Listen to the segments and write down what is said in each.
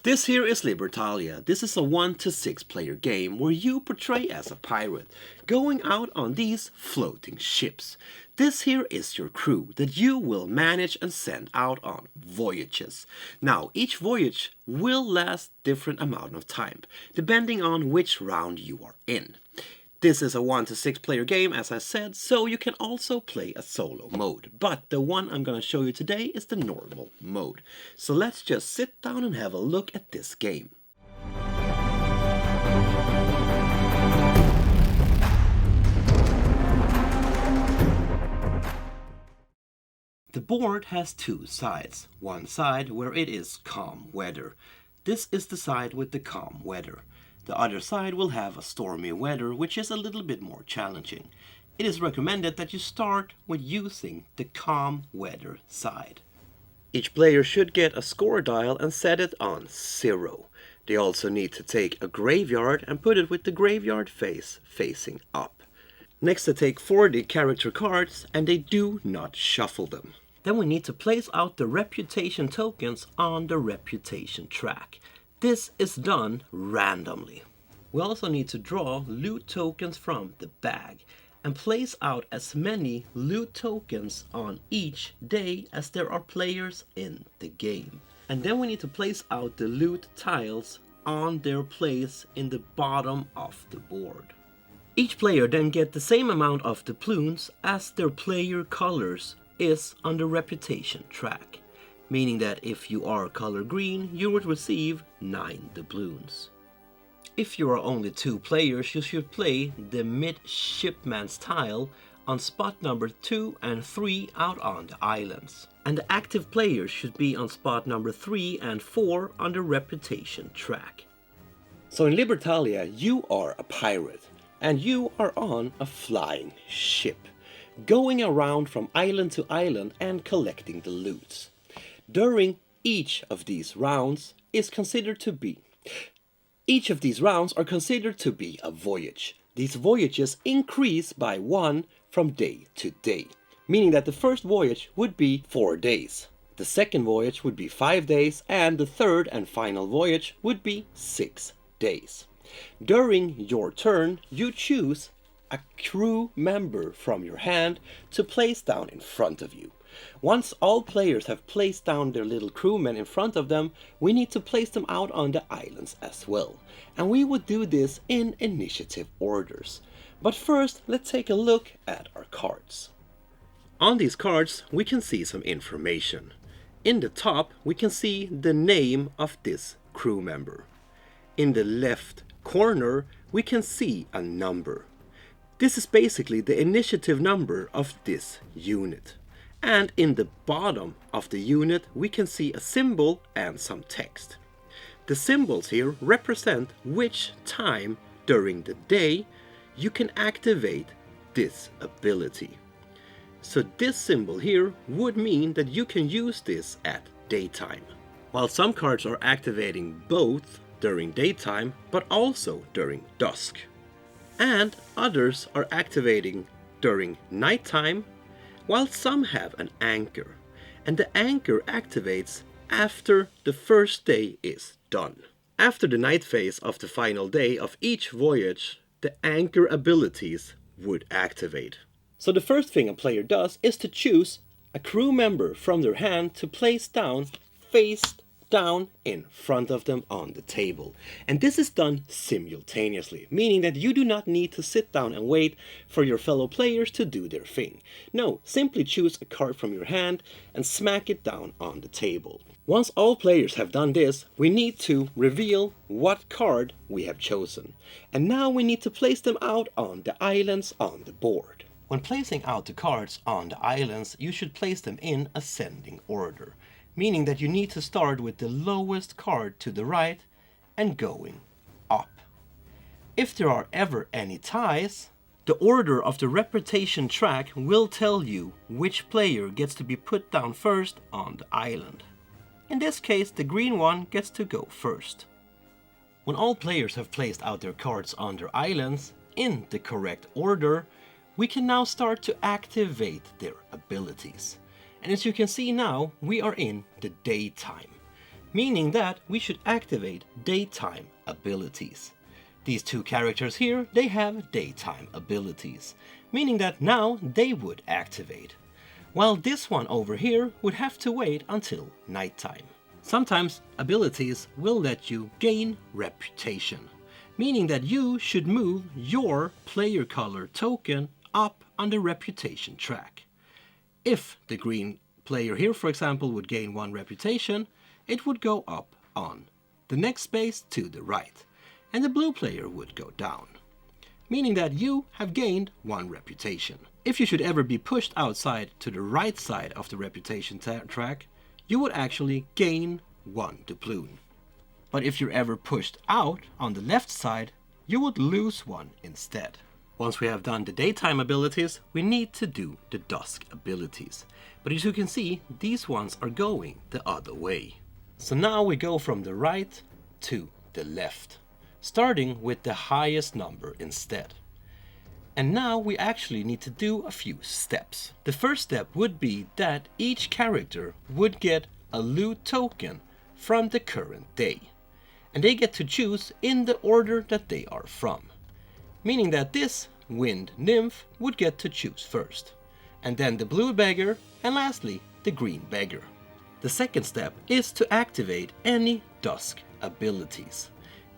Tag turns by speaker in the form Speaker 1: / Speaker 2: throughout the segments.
Speaker 1: This here is Libertalia. This is a 1 to 6 player game where you portray as a pirate, going out on these floating ships. This here is your crew that you will manage and send out on voyages. Now, each voyage will last different amount of time, depending on which round you are in. This is a 1 to 6 player game, as I said, so you can also play a solo mode. But the one I'm going to show you today is the normal mode. So let's just sit down and have a look at this game. The board has two sides. One side where it is calm weather. This is the side with the calm weather. The other side will have a stormy weather, which is a little bit more challenging. It is recommended that you start with using the calm weather side. Each player should get a score dial and set it on 0. They also need to take a graveyard and put it with the graveyard face facing up. Next they take 40 character cards and they do not shuffle them. Then we need to place out the reputation tokens on the reputation track. This is done randomly. We also need to draw loot tokens from the bag and place out as many loot tokens on each day as there are players in the game. And then we need to place out the loot tiles on their place in the bottom of the board. Each player then get the same amount of doubloons as their player colors is on the reputation track. Meaning that if you are color green, you would receive 9 doubloons. If you are only 2 players, you should play the midshipman's tile on spot number 2 and 3 out on the islands. And the active players should be on spot number 3 and 4 on the reputation track. So in Libertalia, you are a pirate and you are on a flying ship, going around from island to island and collecting the loot. During each of these rounds are considered to be a voyage. These voyages increase by 1 from day to day, meaning that the first voyage would be 4 days, the second voyage would be 5 days, and the third and final voyage would be 6 days. During your turn, you choose a crew member from your hand to place down in front of you. Once all players have placed down their little crewmen in front of them, we need to place them out on the islands as well. And we would do this in initiative orders. But first, let's take a look at our cards. On these cards, we can see some information. In the top, we can see the name of this crew member. In the left corner, we can see a number. This is basically the initiative number of this unit. And in the bottom of the unit we can see a symbol and some text. The symbols here represent which time during the day you can activate this ability. So this symbol here would mean that you can use this at daytime. While some cards are activating both during daytime but also during dusk. And others are activating during nighttime, while some have an anchor, and the anchor activates after the first day is done. After the night phase of the final day of each voyage, the anchor abilities would activate. So the first thing a player does is to choose a crew member from their hand to place down face down in front of them on the table. And this is done simultaneously, meaning that you do not need to sit down and wait for your fellow players to do their thing. No, simply choose a card from your hand and smack it down on the table. Once all players have done this, we need to reveal what card we have chosen. And now we need to place them out on the islands on the board. When placing out the cards on the islands, you should place them in ascending order. Meaning that you need to start with the lowest card to the right and going up. If there are ever any ties, the order of the reputation track will tell you which player gets to be put down first on the island. In this case, the green one gets to go first. When all players have placed out their cards on their islands in the correct order, we can now start to activate their abilities. And as you can see now, we are in the daytime. meaning that we should activate daytime abilities. These two characters here, they have daytime abilities, meaning that now they would activate, while this one over here would have to wait until nighttime. Sometimes abilities will let you gain reputation, meaning that you should move your player color token up on the reputation track. If the green player here, for example, would gain 1 reputation, it would go up on the next space to the right, and the blue player would go down, meaning that you have gained 1 reputation. If you should ever be pushed outside to the right side of the reputation track, you would actually gain 1 doubloon. But if you're ever pushed out on the left side, you would lose 1 instead. Once we have done the daytime abilities, we need to do the dusk abilities. But as you can see, these ones are going the other way. So now we go from the right to the left, starting with the highest number instead. And now we actually need to do a few steps. The first step would be that each character would get a loot token from the current day. And they get to choose in the order that they are from, meaning that this wind nymph would get to choose first, and then the blue beggar, and lastly the green beggar. The second step is to activate any dusk abilities,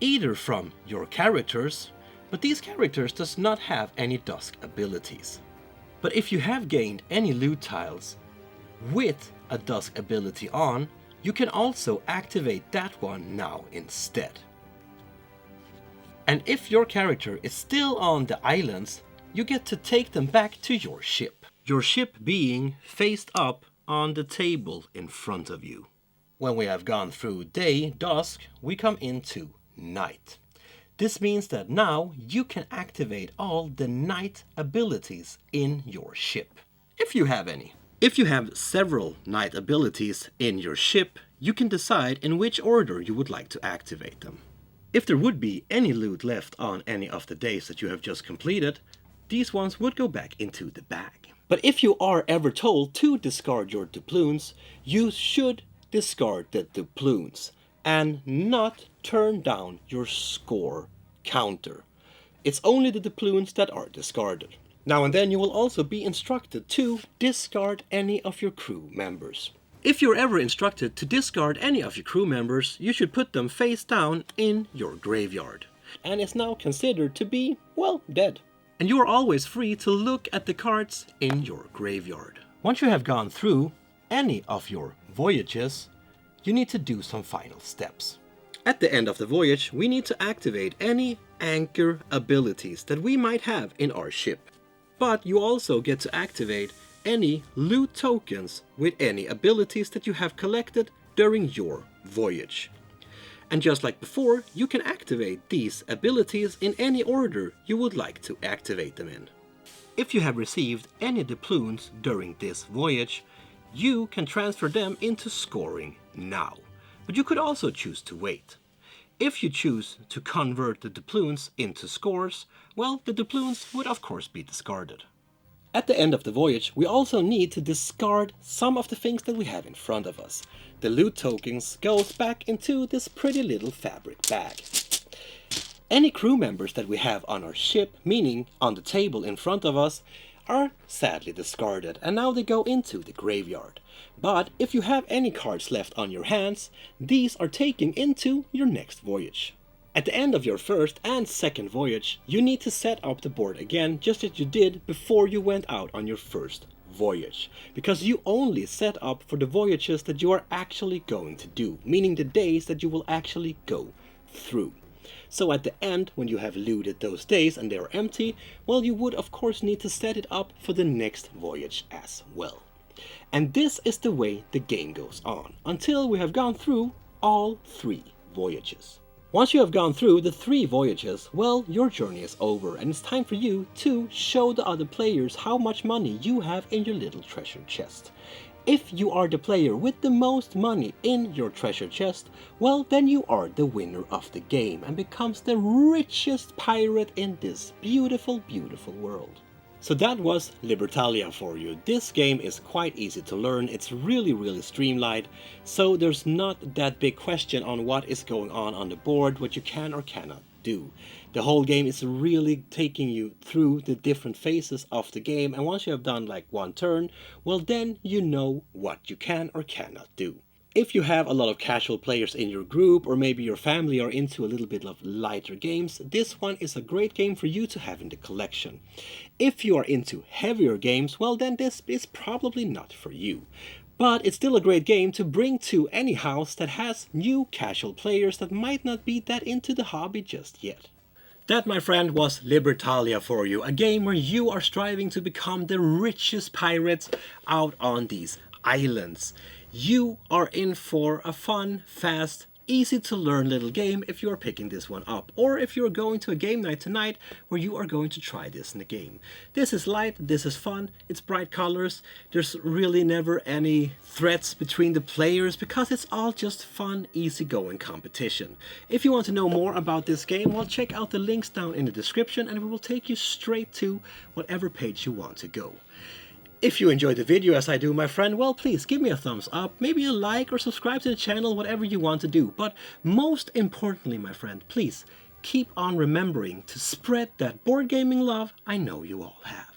Speaker 1: either from your characters, but these characters does not have any dusk abilities. But if you have gained any loot tiles with a dusk ability on, you can also activate that one now instead. And if your character is still on the islands, you get to take them back to your ship. Your ship being faced up on the table in front of you. When we have gone through day, dusk, we come into night. This means that now you can activate all the night abilities in your ship, if you have any. If you have several night abilities in your ship, you can decide in which order you would like to activate them. If there would be any loot left on any of the days that you have just completed, these ones would go back into the bag. But if you are ever told to discard your doubloons, you should discard the doubloons and not turn down your score counter. It's only the doubloons that are discarded. Now and then you will also be instructed to discard any of your crew members. If you're ever instructed to discard any of your crew members, you should put them face down in your graveyard. And it's now considered to be, well, dead. And you are always free to look at the cards in your graveyard. Once you have gone through any of your voyages, you need to do some final steps. At the end of the voyage, we need to activate any anchor abilities that we might have in our ship. But you also get to activate any loot tokens with any abilities that you have collected during your voyage. And just like before, you can activate these abilities in any order you would like to activate them in. If you have received any doubloons during this voyage, you can transfer them into scoring now. But you could also choose to wait. If you choose to convert the doubloons into scores, well, the doubloons would of course be discarded. At the end of the voyage, we also need to discard some of the things that we have in front of us. The loot tokens goes back into this pretty little fabric bag. Any crew members that we have on our ship, meaning on the table in front of us, are sadly discarded, and now they go into the graveyard. But if you have any cards left on your hands, these are taken into your next voyage. At the end of your first and second voyage, you need to set up the board again, just as you did before you went out on your first voyage. Because you only set up for the voyages that you are actually going to do, meaning the days that you will actually go through. So at the end, when you have looted those days and they are empty, well, you would of course need to set it up for the next voyage as well. And this is the way the game goes on, until we have gone through all 3 voyages. Once you have gone through the 3 voyages, well, your journey is over, and it's time for you to show the other players how much money you have in your little treasure chest. If you are the player with the most money in your treasure chest, well, then you are the winner of the game and becomes the richest pirate in this beautiful, beautiful world. So that was Libertalia for you. This game is quite easy to learn, it's really streamlined, so there's not that big question on what is going on the board, what you can or cannot do. The whole game is really taking you through the different phases of the game, and once you have done like one turn, well then you know what you can or cannot do. If you have a lot of casual players in your group, or maybe your family are into a little bit of lighter games, this one is a great game for you to have in the collection. If you are into heavier games, well then this is probably not for you. But it's still a great game to bring to any house that has new casual players that might not be that into the hobby just yet. That, my friend, was Libertalia for you, a game where you are striving to become the richest pirates out on these islands. You are in for a fun, fast, easy to learn little game if you are picking this one up, or if you're going to a game night tonight where you are going to try this in the game. This is light, this is fun, it's bright colors, there's really never any threats between the players because it's all just fun, easygoing competition. If you want to know more about this game, well, check out the links down in the description and we will take you straight to whatever page you want to go. If you enjoyed the video as I do, my friend, well, please give me a thumbs up, maybe a like or subscribe to the channel, whatever you want to do. But most importantly, my friend, please keep on remembering to spread that board gaming love I know you all have.